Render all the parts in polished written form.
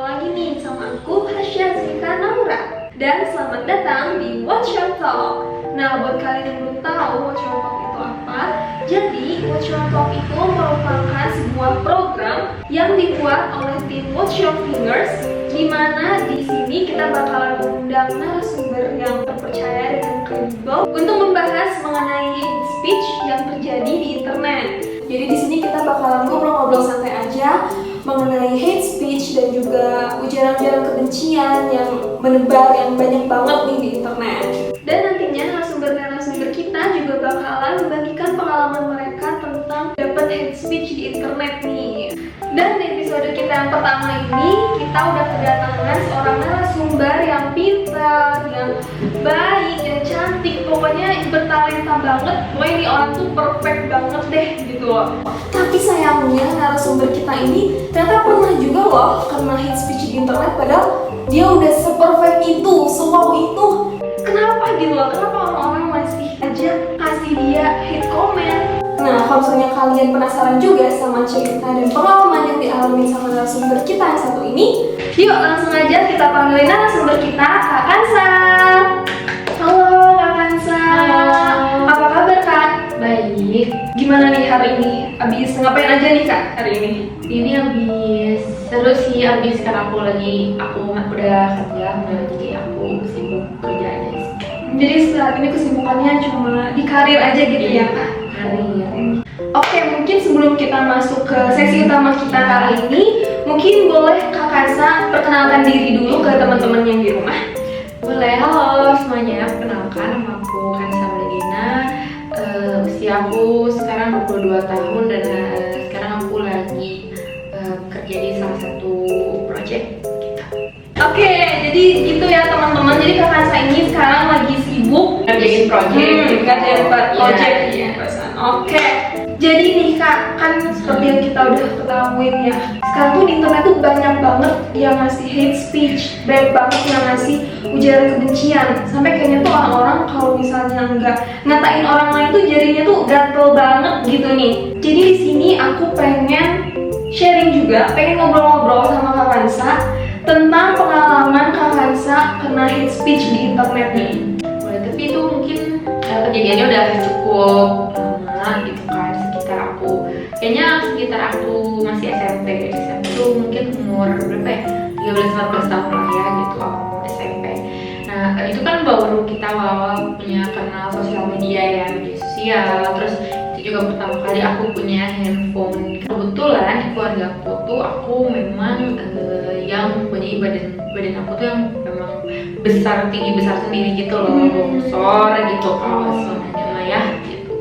Ketemu lagi nih sama aku, Hasya Zika Naura. Dan selamat datang di What's Your Talk. Nah, buat kalian yang belum tahu What's Your Talk itu apa, jadi What's Your Talk itu merupakan sebuah program yang dibuat oleh tim Watch Your Fingers, di mana di sini kita bakalan mengundang narasumber yang terpercaya dan kredibel untuk membahas mengenai hate speech yang terjadi di internet. Jadi di sini kita bakalan ngobrol-ngobrol santai aja mengenai hate speech dan juga ujaran-ujaran kebencian yang menebar yang banyak banget nih di internet. Dan nantinya narasumber-narasumber kita juga bakalan membagikan pengalaman mereka tentang dapat hate speech di internet nih. Dan di episode kita yang pertama ini, kita udah kedatangan seorang narasumber yang pintar, yang baik, yang cantik, pokoknya bertalenta banget. Pokoknya ini orang tuh perfect banget deh gitu loh. Tapi sayangnya narasumber kita ini ternyata pernah juga loh kena hate speech di internet, padahal dia udah seperfect itu, se-wow itu. Kenapa gitu loh? Kenapa orang-orang masih aja kasih dia hate comment? Nah, kalau misalnya kalian penasaran juga sama cerita dan pengalaman yang dialami sama narasumber kita yang satu ini, yuk langsung aja kita panggilin narasumber kita, Kak Kansa. Halo Kak Kansa. Apa kabar Kak? Baik. Gimana nih hari ini? Abis ngapain aja nih Kak hari ini? Ini habis seru sih, habis kan aku udah kerja, jadi aku sibuk kerja aja sih. Jadi saat ini kesibukannya cuma di karir aja gitu ya Kak? Karir. Oke, mungkin sebelum kita masuk ke sesi utama kita kali ini, mungkin boleh Kak Kansa perkenalkan diri dulu ke teman-teman yang di rumah. Boleh, halo semuanya, perkenalkan nama aku Kansa Medina. Usia aku sekarang 22 tahun dan sekarang aku lagi kerja di salah satu project gitu. Oke, jadi gitu ya teman-teman. Jadi Kak Kansa ini sekarang lagi sibuk Ngerjain project. ngerjain project. Iya. Oke, jadi nih Kak, kan seperti yang kita udah ketahuin ya, sekarang tuh di internet tuh banyak banget yang ngasih hate speech, banyak banget yang ngasih ujaran kebencian. Sampai kayaknya tuh orang-orang kalau misalnya nggak ngatain orang lain tuh jadinya tuh gatel banget gitu nih. Jadi di sini aku pengen sharing juga, pengen ngobrol-ngobrol sama Kak Kansa tentang pengalaman Kak Kansa kena hate speech di internet nih. Boleh, tapi itu mungkin kejadiannya udah cukup lama gitu kan, sekitar aku masih SMP tuh mungkin umur berapa ya, 13-14 tahun lah ya gitu, aku SMP. Nah itu kan baru kita awal punya kenal sosial media ya, media sosial, terus itu juga pertama kali aku punya handphone. Kebetulan di keluarga aku tuh aku memang yang punya badan aku tuh yang memang tinggi besar sendiri gitu loh, bongsor gitu kalau semuanya ya gitu.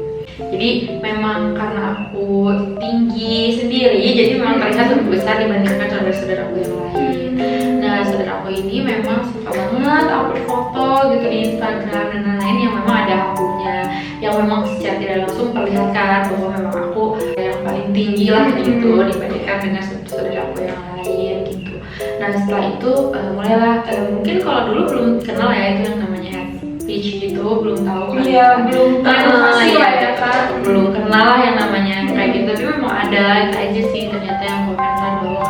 Jadi memang karena aku tinggi sendiri, jadi memang terlihat lebih besar dibandingkan saudara-saudara aku yang lain. Nah saudara aku ini memang suka banget upload foto gitu di Instagram dan lain-lain yang memang ada akunnya, yang memang secara tidak langsung perlihatkan bahwa memang aku yang paling tinggi lah gitu dibandingkan dengan saudara aku yang lain gitu. Nah setelah itu mulailah mungkin kalau dulu belum kenal ya itu yang namanya hate speech gitu, belum tahu kan. Iya, belum terkonfirmasi lah ya Kak. Belum kenal lah yang namanya kayak gitu, tapi memang ada itu aja sih ternyata yang komentar bahwa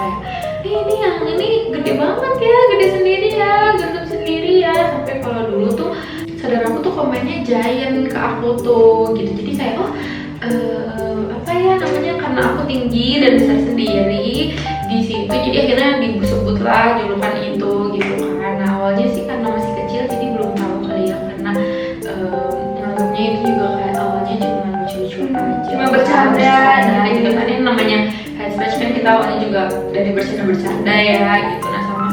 kayak ini yang ini gede banget ya, gede sendiri ya, gendut sendiri ya. Sampai kalau dulu tuh saudaraku tuh komennya giant ke aku tuh gitu, jadi kayak apa ya namanya, karena aku tinggi dan besar sendiri di situ, jadi akhirnya disebutlah julukan itu gitu kan. Nah awalnya sih karena masih kecil jadi belum tahu kali ya, karena menganggapnya itu juga kayak awalnya cuma lucu-lucuan aja, Cuma bercanda gitu kan. Ini namanya hate speech kan, kita awalnya juga dari bercanda-bercanda ya gitu. Nah sama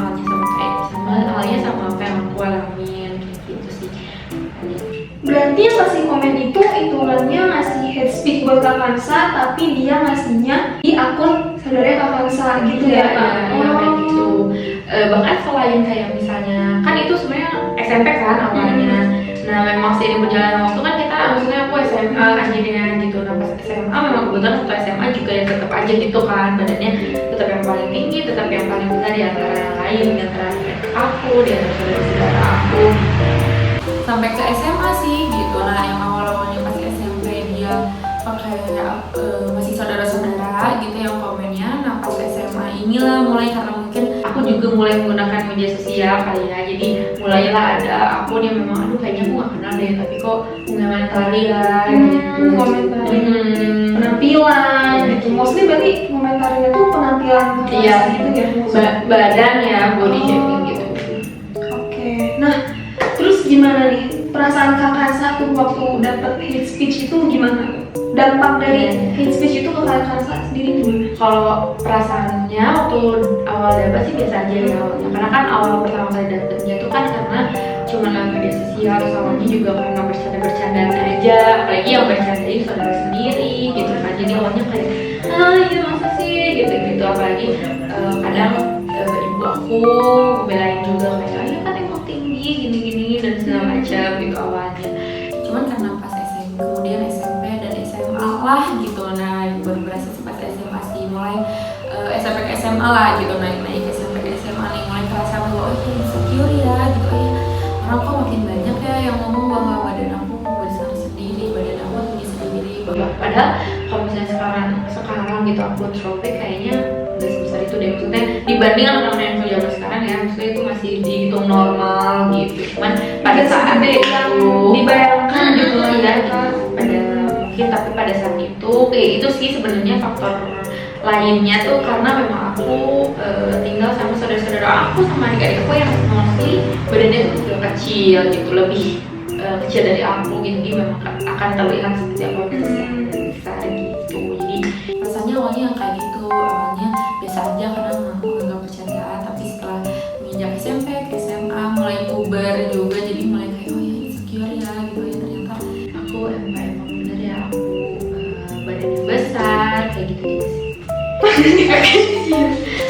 halnya sama apa yang aku alamin gitu sih. Berarti yang ngasih komen itu hitungannya ngasih hate speech buat Kak Kansa, tapi dia ngasihnya di akun saudaranya Kak Kansa gitu ya Kak? Kayak gitu. Bahkan selain kayak misalnya, kan itu sebenarnya SMP kan awalnya. Nah memang seiring berjalannya waktu kan kita, maksudnya aku SMA akhirnya gitu. Nah pas SMA memang kebetulan waktu SMA juga ya tetap aja gitu kan, badannya tetap yang paling tinggi, tetap yang paling besar di antara yang lain, di antara aku, di antara saudara-saudara aku. Sampai ke SMA sih gitu. Nah yang awal-awalnya pas SMP dia pakai masih saudara-saudara gitu yang komennya. Nah pas SMA inilah mulai, karena mungkin aku juga mulai menggunakan media sosial kali ya. Jadi mulailah ada akun yang memang aduh kayaknya aku gak kenal deh, tapi kok komentarian gitu, komentarin penampilan gitu. Mostly berarti komentarinnya tuh penampilan iya gitu ya. badan ya, body shaming gitu. Oke, nah terus gimana nih perasaan kakak satu waktu dapet hate speech itu gimana? Dampak dari hate speech itu ke kakak sendiri gimana? Kalau perasaannya waktu awal dapat sih biasa aja ya awalnya, karena kan awal pertama kali dapetnya tuh kan karena cuma lewat media sosial, terus awalnya juga karena bercanda-bercandaan aja, apalagi yang bercandain saudara sendiri gitu kan. Jadi awalnya kayak iya masa sih gitu-gitu, apalagi kadang ibu aku belain juga kayak ya kan emang tinggi gini-gini dan segala macam gitu awalnya. Cuman karena pas SMP, kemudian SMP dan SMA lah gitu, nah baru berasa pas SMA sih mulai SMP ke SMA lah gitu, naik SMP ke SMA nih mulai kerasa bahwa oh ini insecure ya gitu ya, orang kok makin banyak ya yang ngomong bahwa badan aku besar sendiri, badan aku tinggi sendiri, padahal kalau misalnya sekarang gitu upload tropik kayaknya udah sebesar itu deh, maksudnya dibanding anak-anak yang zaman sekarang ya, maksudnya itu masih dihitung normal gitu. Cuman pada saat itu dibayangkan gitu ya ya pada mungkin, tapi pada saat itu itu sih sebenarnya faktor lainnya tuh karena memang aku tinggal sama saudara-saudara aku sama adik-adik aku yang mostly badannya tuh kecil gitu, lebih kecil dari aku gitu, jadi memang akan terlihat seperti apa besar gitu. Jadi rasanya awalnya yang kayak gitu, awalnya biasa aja karena nggak bercandaan, tapi setelah menginjak SMP ke SMA mulai puber juga, jadi mulai kayak oh ya insecure ya gitu ya, ternyata aku emang bener ya aku badannya besar kayak gitu sih.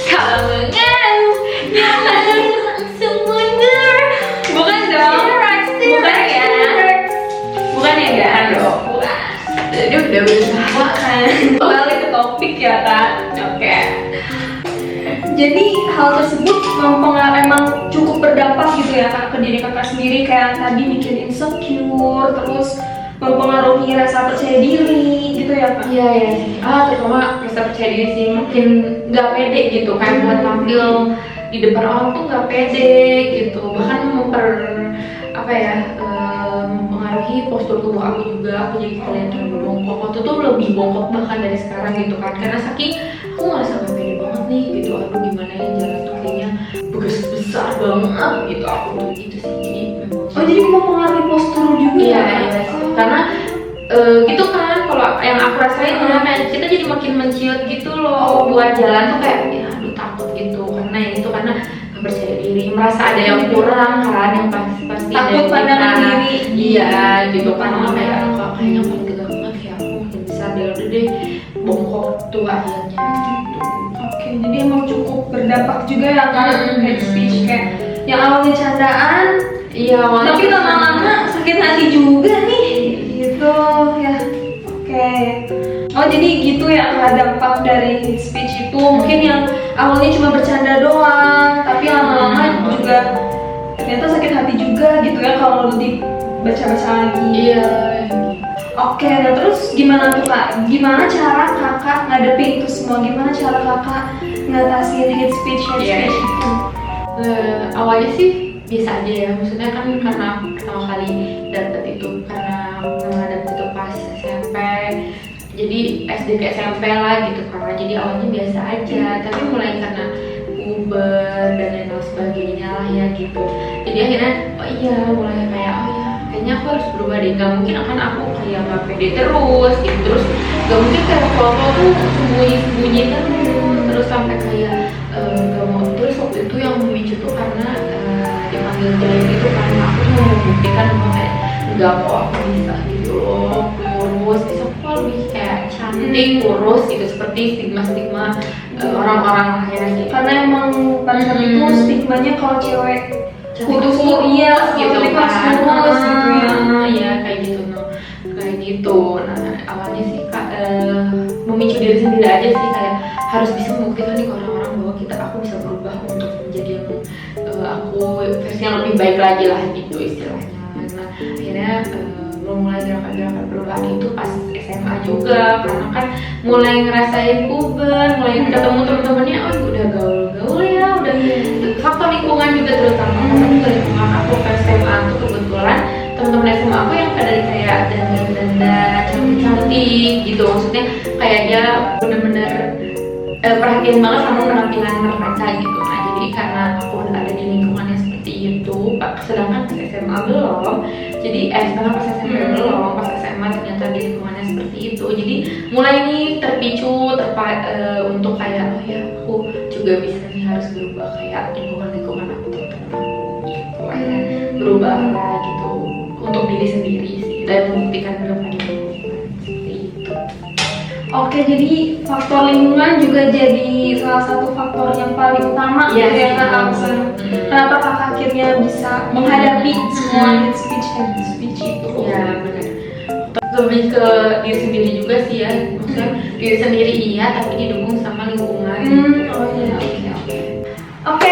Kalau mengaruh jangan langsung mundur, bukan dong, bukan ya kan dong, jadi udah berusaha kan. balik ke topik ya kak. Oke. Jadi hal tersebut emang cukup berdampak gitu ya kak ke diri kakak sendiri, kayak tadi bikin insecure, terus mempengaruhi rasa percaya diri gitu ya kak? Iya sih. Terutama rasa percaya diri sih, makin nggak pede gitu kan buat tampil di depan orang tuh nggak pede gitu, bahkan mempengaruhi postur tubuh aku juga. Aku jadi kelihatan bongkok, waktu tuh lebih bongkok bahkan dari sekarang gitu kan, karena saking aku ngerasa gak pede banget nih gitu. Aduh gimana ya jalan tuh kayaknya besar banget gitu aku tuh gitu sih. Jadi jadi mempengaruhi postur juga. Iya karena gitu kan, kalau yang aku rasain kayak kita jadi makin menciut gitu loh buat jalan tuh kayak ya aduh takut gitu, karena ya itu karena gak percaya diri, merasa ada yang kurang kan, yang pasti takut pandangan diri. Iya gitu kan, kayak kayaknya paling tegak banget ya aku mungkin bisa deh bongkok tuh akhirnya gitu. Oke, jadi emang cukup berdampak juga ya kan hate speech, kayak yang awalnya candaan, iya tapi lama-lama sakit hati juga nih gitu ya. Oke. Oh jadi gitu ya kak, dampak dari hate speech itu mungkin yang awalnya cuma bercanda doang, tapi lama-lama juga ternyata sakit hati juga gitu ya kalau dibaca-baca lagi. Iya. Oke, nah terus gimana tuh kak? Gimana cara kakak ngadepin itu semua? Gimana cara kakak ngatasin hate speech itu? Awalnya sih biasa aja ya, maksudnya kan karena pertama kali dapet itu karena dapet itu pas SMP, jadi SD ke SMP lah gitu karena jadi awalnya biasa aja, tapi mulai karena puber dan lain sebagainya lah ya gitu, jadi akhirnya oh iya mulai kayak oh ya kayaknya aku harus berubah deh, gak mungkin akan aku kayak gak pede terus gitu, terus gak mungkin kayak foto tuh sembunyi terus sampai kayak gak mau. Terus waktu itu yang memicu tuh karena dipanggil jelek itu karena aku tuh mau membuktikan bahwa kayak enggak kok aku bisa gitu loh, kurus, bisa kok lebih kayak cantik kurus gitu, seperti stigma orang-orang akhirnya gitu. Karena emang pada saat itu stigmanya kalau cewek kurus iya gitu kan, kurus gitu ya. Iya kayak gitu kayak gitu. Nah awalnya sih memicu diri sendiri aja sih, kayak harus bisa membuktikan nih ke orang-orang bahwa aku bisa berubah untuk menjadi yang aku versi yang lebih baik lagi lah gitu istilahnya. Nah akhirnya mulai gerakan-gerakan perubahan itu pas SMA juga, karena kan mulai ngerasain puber, mulai ketemu teman-temannya, oh udah gaul-gaul ya, udah lingkungan juga terutama karena juga lingkungan aku ke SMA tuh kebetulan teman-teman SMA aku yang pada kayak dandan-dandan cantik-cantik gitu, maksudnya kayak dia bener-bener perhatian banget sama penampilan mereka gitu. Nah jadi karena aku ada di lingkungan yang seperti itu, sedangkan pas SMA belum, jadi sedangkan pas SMP belum, pas SMA ternyata di lingkungannya seperti itu, jadi mulai nih terpicu untuk kayak oh ya aku juga bisa nih harus berubah kayak lingkungan aku tertentu gitu, berubah lah gitu untuk diri sendiri sih dan membuktikan kepada lingkungan seperti itu. Oke, jadi faktor lingkungan juga jadi salah satu faktor yang paling utama Iya, gitu ya Kak betul. Aksen. Kenapa Kakak akhirnya bisa menghadapi semua hate speech itu? Ya benar. Lebih ke diri sendiri juga sih ya, maksudnya diri sendiri iya tapi didukung sama lingkungan. Oh iya, oke. Oke,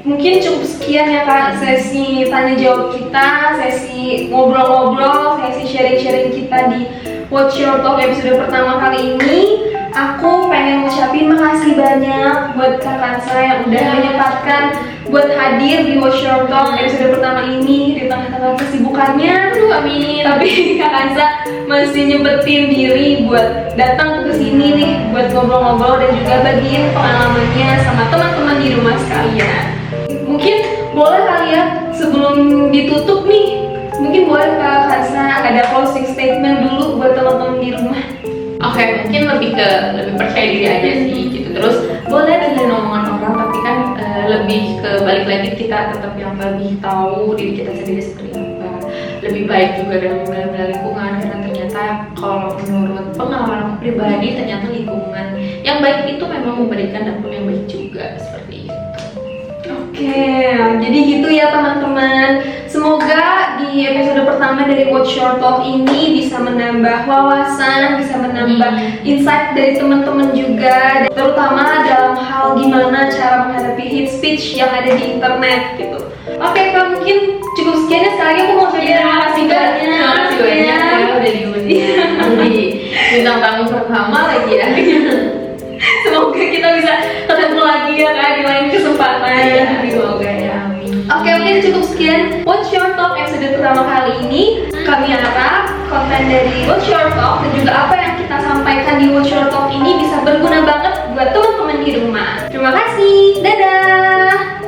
mungkin cukup sekian ya Kak sesi tanya jawab kita, sesi ngobrol-ngobrol, sesi sharing-sharing kita di Watch Your Talk episode pertama kali ini. Aku pengen ngucapin makasih banyak buat Kak Kansa yang udah menyempatkan buat hadir di Watch Your Talk episode pertama ini di tengah-tengah kesibukannya. Aduh, amin. Tapi Kak Kansa masih nyempetin diri buat datang ke sini nih buat ngobrol-ngobrol dan juga bagiin pengalamannya sama teman-teman di rumah sekalian. Mungkin boleh kali ya sebelum ditutup nih, mungkin boleh Kak Kansa ada closing statement dulu buat teman-teman di rumah. Oke, mungkin lebih percaya diri aja sih gitu. Terus boleh dengerin omongan orang, tapi kan lebih ke balik lagi kita tetap yang lebih tahu diri kita sendiri seperti apa. Lebih baik juga dalam membela lingkungan, karena ternyata kalau menurut pengalaman aku pribadi ternyata lingkungan yang baik itu memang memberikan dampak yang baik juga seperti itu. Oke, jadi gitu ya teman-teman. Semoga di episode pertama dari Watch Your Talk ini bisa menambah wawasan, bisa menambah insight dari teman-teman juga, terutama dalam hal gimana cara menghadapi hate speech yang ada di internet gitu. Oke Kak, mungkin cukup sekian ya. Sekali lagi aku mau ucapin terima kasih banyak. Terima kasih banyak ya udah diundang di bintang tamu pertama lagi ya. Semoga kita bisa ketemu lagi ya Kak di lain kesempatan. Ya, semoga ya, amin. Oke, cukup sekian Watch Your Talk episode pertama kali ini. Kami harap konten dari Watch Your Talk dan juga apa yang kita sampaikan di Watch Your Talk ini bisa berguna banget buat teman-teman di rumah. Terima kasih, dadah!